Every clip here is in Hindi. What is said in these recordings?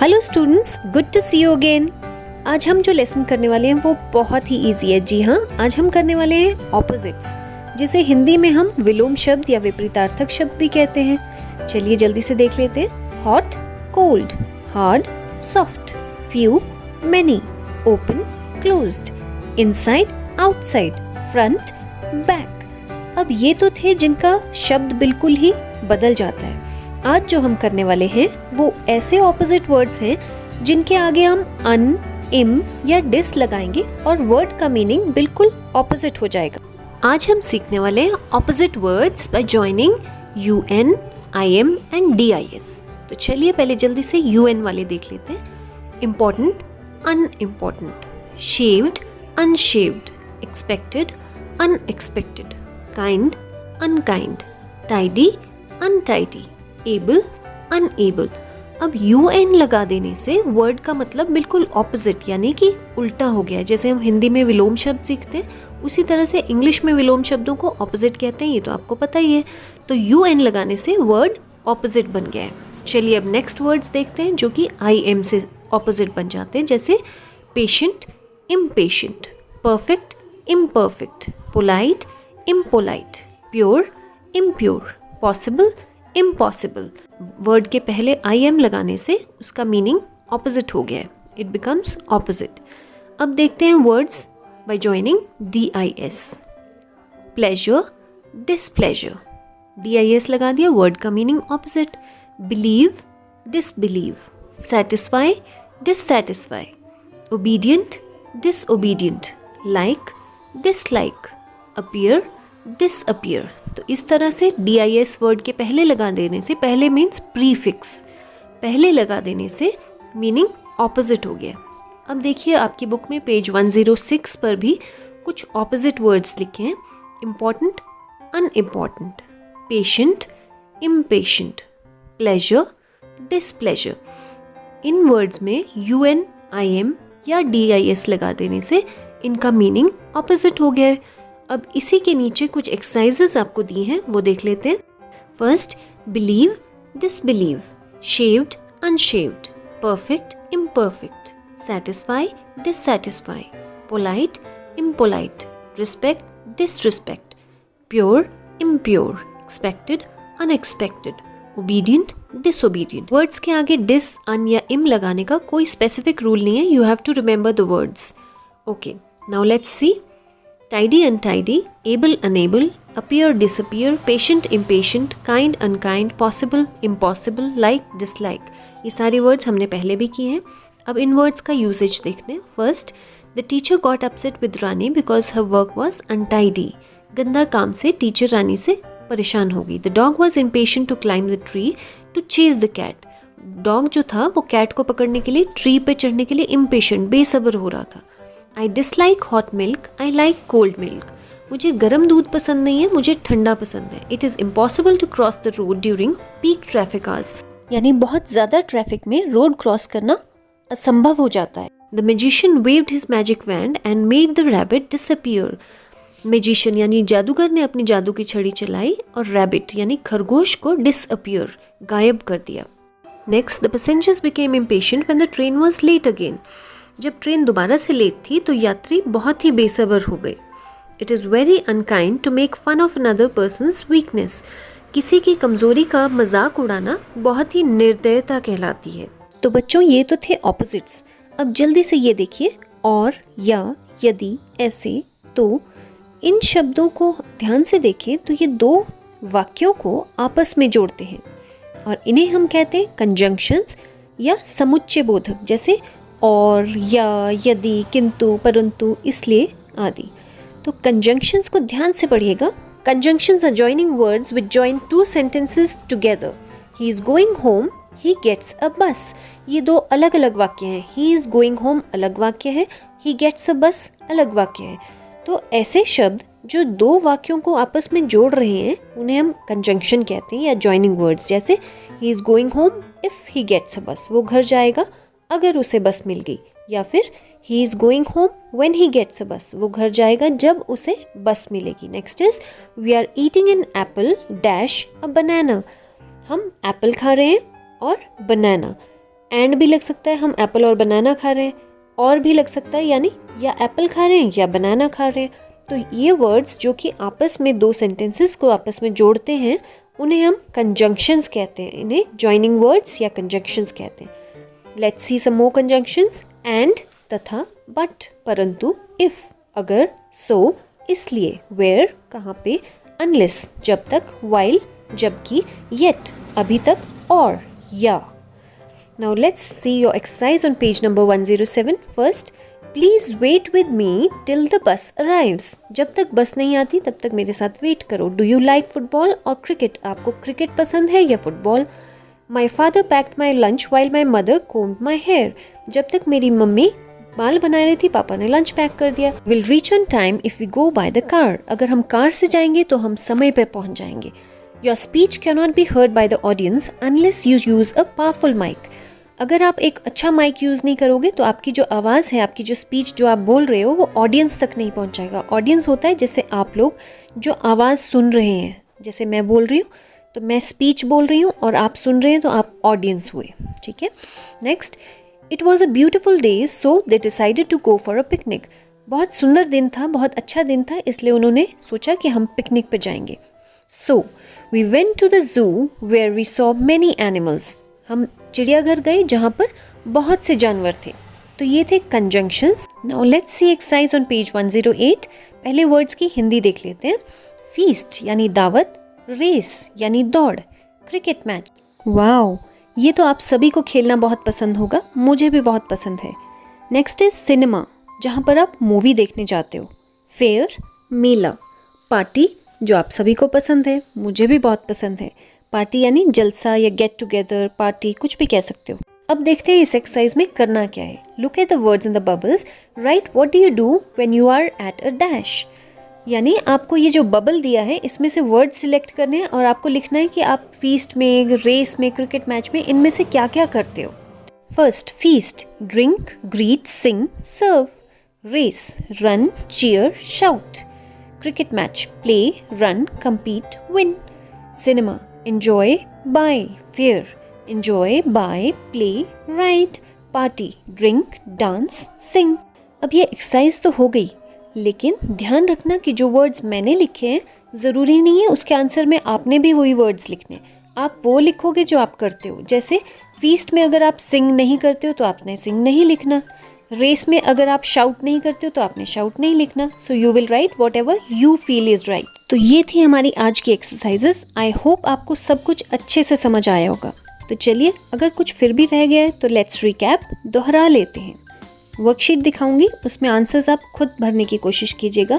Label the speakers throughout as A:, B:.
A: Hello students, good to see you again. आज हम जो लेसन करने वाले हैं वो बहुत ही इजी है। जी हाँ, आज हम करने वाले हैं ऑपोजिट्स, जिसे हिंदी में हम विलोम शब्द या विपरीतार्थक शब्द भी कहते हैं। चलिए जल्दी से देख लेते हैं। Hot, cold, hard, soft, few, many, open, closed, inside, outside, front, back. अब ये तो थे जिनका शब्द बिल्कुल ही बदल जाता है। आज जो हम करने वाले हैं वो ऐसे ऑपोजिट वर्ड्स हैं जिनके आगे हम अन, इम या डिस लगाएंगे और वर्ड का मीनिंग बिल्कुल ऑपोजिट हो जाएगा। आज हम सीखने वाले हैं opposite words by joining UN, IM and DIS। तो चलिए पहले जल्दी से UN वाले देख लेते हैं। Important, unimportant, shaved, unshaved, expected, unexpected, kind, unkind, tidy, untidy, able, unable. अब UN लगा देने से वर्ड का मतलब बिल्कुल ऑपोजिट यानी कि उल्टा हो गया है। जैसे हम हिंदी में विलोम शब्द सीखते हैं उसी तरह से इंग्लिश में विलोम शब्दों को ऑपोजिट कहते हैं, ये तो आपको पता ही है। तो UN लगाने से वर्ड ऑपोजिट बन गया है। चलिए अब नेक्स्ट वर्ड्स देखते हैं जो कि IM से ऑपोजिट बन जाते हैं, जैसे patient, impatient, perfect, imperfect, polite, impolite, pure, impure, possible, impossible. Word के पहले IM लगाने से उसका मीनिंग ऑपोजिट हो गया है, इट बिकम्स ऑपोजिट। अब देखते हैं words by joining DIS। Pleasure, displeasure, DIS लगा दिया, वर्ड का meaning opposite. Believe, disbelieve, satisfy, dissatisfy, obedient, disobedient, like, dislike, appear, disappear. तो इस तरह से DIS वर्ड के पहले लगा देने से, पहले मीन्स प्रीफिक्स, पहले लगा देने से मीनिंग ऑपोजिट हो गया। अब देखिए आपकी बुक में पेज 106 पर भी कुछ ऑपोजिट वर्ड्स लिखे हैं। Important, unimportant, patient, impatient, pleasure, displeasure. इन वर्ड्स में UN, IM या DIS लगा देने से इनका मीनिंग ऑपोजिट हो गया है। अब इसी के नीचे कुछ एक्सरसाइजेस आपको दी हैं, वो देख लेते हैं। First, believe, disbelieve, shaved, unshaved, perfect, imperfect, satisfy, dissatisfy, polite, impolite, respect, disrespect, pure, impure, expected, unexpected, obedient, disobedient. Words के आगे डिस, अन या इम लगाने का कोई स्पेसिफिक रूल नहीं है, you have to remember the words. Okay, now let's see. Tidy, untidy, able, unable, appear, disappear, patient, impatient, kind, unkind, possible, impossible, like, dislike। ये सारे वर्ड्स हमने पहले भी किए हैं। अब इन वर्ड्स का यूसेज देखते हैं। First, the teacher got upset with Rani because her work was untidy. गंदा काम से टीचर रानी से परेशान हो गई। The dog was impatient to climb the tree to chase the cat. Dog जो था वो कैट को पकड़ने के लिए, ट्री पे चढ़ने के लिए इम्पेशेंट, बेसब्र हो रहा था। I dislike hot milk, I like cold milk। मुझे गर्म दूध पसंद नहीं है, मुझे ठंडा पसंद है। It is impossible to cross the road during peak traffic hours। यानी बहुत ज़्यादा ट्रैफिक में रोड क्रॉस करना असंभव हो जाता है। The magician waved his magic wand and made the rabbit disappear। Magician यानी जादूगर ने अपनी जादू की छड़ी चलाई और rabbit यानी खरगोश को disappear, गायब कर दिया। Next, the passengers became impatient when the train was late again। जब ट्रेन दोबारा से लेट थी तो यात्री बहुत ही बेसब्र हो गए। It is very unkind to make fun of another person's weakness. किसी की कमज़ोरी का मजाक उड़ाना बहुत ही निर्दयता कहलाती है। तो बच्चों ये तो थे ऑपोजिट्स। अब जल्दी से ये देखिए, और, या, यदि, ऐसे, तो। इन शब्दों को ध्यान से देखें तो ये दो वाक्यों को आपस में जोड़ते हैं और इन्हें हम कहते हैं कंजंक्शंस या समुच्चय बोधक, जैसे और, या, यदि, किंतु, परंतु, इसलिए आदि। तो कंजंक्शंस को ध्यान से पढ़िएगा। Conjunctions are joining words which join two sentences together. He is going home, he gets a bus. ये दो अलग अलग वाक्य हैं। ही इज गोइंग होम अलग वाक्य है, ही गेट्स अ बस अलग वाक्य है। तो ऐसे शब्द जो दो वाक्यों को आपस में जोड़ रहे हैं उन्हें हम कंजंक्शन कहते हैं या जॉइनिंग वर्ड्स। जैसे he is going home if he gets a bus, वो घर जाएगा अगर उसे बस मिल गई। या फिर he is going home when he gets a bus, वो घर जाएगा जब उसे बस मिलेगी। Next is we are eating an apple dash a banana. हम एप्पल खा रहे हैं और बनाना। एंड भी लग सकता है, हम एप्पल और बनाना खा रहे हैं, और भी लग सकता है, यानी या एप्पल खा रहे हैं या बनाना खा रहे हैं। तो ये वर्ड्स जो कि आपस में दो सेंटेंसेस को आपस में जोड़ते हैं उन्हें हम कंजंक्शंस कहते हैं, इन्हें जॉइनिंग वर्ड्स या कंजंक्शंस कहते हैं। Let's see some more conjunctions. And, तथा, बट, परंतु, इफ, अगर, सो, इसलिए, वेयर, कहाँ पे, अनलेस, जब तक, वाइल, जबकि, येट, अभी तक, और, या। Now let's see your exercise on page number 107. First, please wait with me till the bus arrives. जब तक बस नहीं आती तब तक मेरे साथ वेट करो. Do you like football or cricket? आपको क्रिकेट पसंद है या football? My father packed my lunch while my mother combed my hair. जब तक मेरी मम्मी बाल बना रही थी पापा ने लंच पैक कर दिया. We'll reach on time if we go by the car. अगर हम कार से जाएंगे तो हम समय पे पहुंच जाएंगे. Your speech cannot be heard by the audience unless you use a powerful mic. अगर आप एक अच्छा माइक यूज़ नहीं करोगे तो आपकी जो आवाज़ है, आपकी जो स्पीच जो आप बोल रहे हो वो ऑडियंस तक नहीं पहुंचाएगा. ऑडियंस होता है जैसे आप लोग जो आवाज़ सुन रहे हैं, जैसे मैं बोल रही हूँ तो मैं स्पीच बोल रही हूँ और आप सुन रहे हैं तो आप ऑडियंस हुए. ठीक है. Next, it was a beautiful day so they decided to go for a picnic. बहुत सुंदर दिन था, बहुत अच्छा दिन था, इसलिए उन्होंने सोचा कि हम पिकनिक पे जाएंगे. So we went to the zoo where we saw many animals. हम चिड़ियाघर गए जहाँ पर बहुत से जानवर थे. तो ये थे conjunctions. Now let's C exercise on page 108. पहले वर्ड्स की हिंदी देख लेते हैं. फीस्ट यानी दावत, रेस यानी दौड़, क्रिकेट मैच. वाओ, ये तो आप सभी को खेलना बहुत पसंद होगा, मुझे भी बहुत पसंद है. नेक्स्ट इज सिनेमा, जहाँ पर आप मूवी देखने जाते हो. फेयर, मेला. पार्टी, जो आप सभी को पसंद है, मुझे भी बहुत पसंद है. पार्टी यानी जलसा या गेट टुगेदर, पार्टी, कुछ भी कह सकते हो. अब देखते हैं इस एक्सरसाइज में करना क्या है. Look at the words in the bubbles. Right what do you do when you are at a dash. यानी आपको ये जो बबल दिया है इसमें से वर्ड सिलेक्ट करने हैं और आपको लिखना है कि आप फीस्ट में, रेस में, क्रिकेट मैच में इनमें से क्या क्या करते हो. First, feast, drink, greet, sing, serve. Race, run, cheer, shout. Cricket match, play, run, compete, win. Cinema, enjoy, buy, fear, enjoy, buy, play, write. Party, drink, dance, sing. अब ये एक्सरसाइज तो हो गई, लेकिन ध्यान रखना कि जो वर्ड्स मैंने लिखे हैं ज़रूरी नहीं है उसके आंसर में आपने भी वही वर्ड्स लिखने. आप वो लिखोगे जो आप करते हो. जैसे फीस्ट में अगर आप सिंग नहीं करते हो तो आपने सिंग नहीं लिखना. रेस में अगर आप शाउट नहीं करते हो तो आपने शाउट नहीं लिखना. So you will write what ever you feel is right. तो ये थी हमारी आज की एक्सरसाइजेस. आई होप आपको सब कुछ अच्छे से समझ आया होगा. तो चलिए, अगर कुछ फिर भी रह गया है तो लेट्स रिकैप, दोहरा लेते हैं. वर्कशीट दिखाऊंगी, उसमें आंसर्स आप खुद भरने की कोशिश कीजिएगा.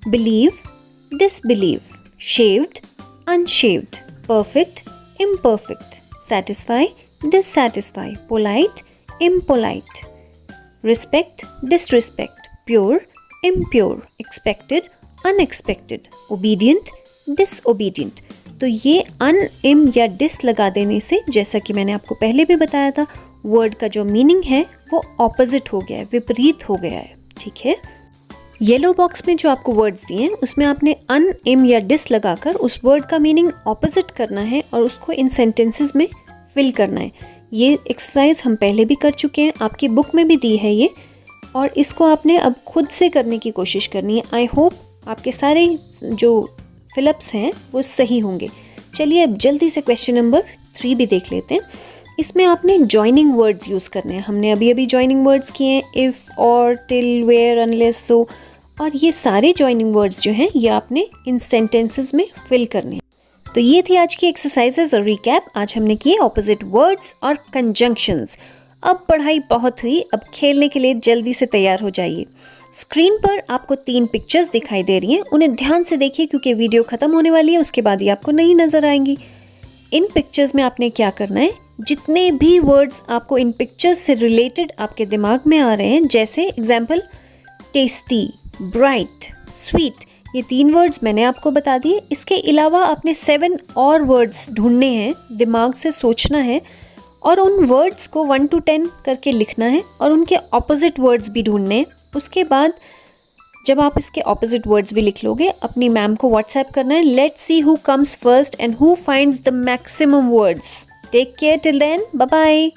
A: Believe, disbelieve, shaved, unshaved, perfect, imperfect, satisfy, dissatisfy, polite, impolite, respect, disrespect, pure, impure, expected, unexpected, obedient, disobedient. तो ये अन, इम या डिस लगा देने से, जैसा कि मैंने आपको पहले भी बताया था, वर्ड का जो मीनिंग है वो ऑपोजिट हो गया है, विपरीत हो गया है. ठीक है. येलो बॉक्स में जो आपको वर्ड्स दिए हैं उसमें आपने अन, इम या डिस लगाकर उस वर्ड का मीनिंग ऑपोजिट करना है और उसको इन सेंटेंसेस में फिल करना है. ये एक्सरसाइज हम पहले भी कर चुके हैं, आपकी बुक में भी दी है ये, और इसको आपने अब खुद से करने की कोशिश करनी है. आई होप आपके सारे जो फिलअप्स हैं वो सही होंगे. चलिए अब जल्दी से क्वेश्चन नंबर 3 भी देख लेते हैं. इसमें आपने जॉइनिंग वर्ड्स यूज़ करने हैं. हमने अभी अभी जॉइनिंग वर्ड्स किए हैं, इफ़, और, टिल, वेयर, अनलेस, सो, और ये सारे जॉइनिंग वर्ड्स जो हैं ये आपने इन सेंटेंसेस में फिल करने हैं. तो ये थी आज की एक्सरसाइजेज और रिकैप. आज हमने किए ऑपोजिट वर्ड्स और कंजंक्शंस. अब पढ़ाई बहुत हुई, अब खेलने के लिए जल्दी से तैयार हो जाइए. स्क्रीन पर आपको 3 पिक्चर्स दिखाई दे रही हैं, उन्हें ध्यान से देखिए क्योंकि वीडियो ख़त्म होने वाली है, उसके बाद ये आपको नहीं नज़र आएंगी. इन पिक्चर्स में आपने क्या करना है, जितने भी वर्ड्स आपको इन पिक्चर्स से रिलेटेड आपके दिमाग में आ रहे हैं, जैसे एग्जाम्पल टेस्टी, ब्राइट, स्वीट, ये 3 वर्ड्स मैंने आपको बता दिए. इसके अलावा आपने 7 और वर्ड्स ढूंढने हैं, दिमाग से सोचना है और उन वर्ड्स को 1 to 10 करके लिखना है और उनके ऑपोजिट वर्ड्स भी ढूंढने हैं. उसके बाद जब आप इसके ऑपोजिट वर्ड्स भी लिख लोगे, अपनी मैम को व्हाट्सएप करना है. Let's see who comes first and who finds the maximum words. Take care till then, bye bye.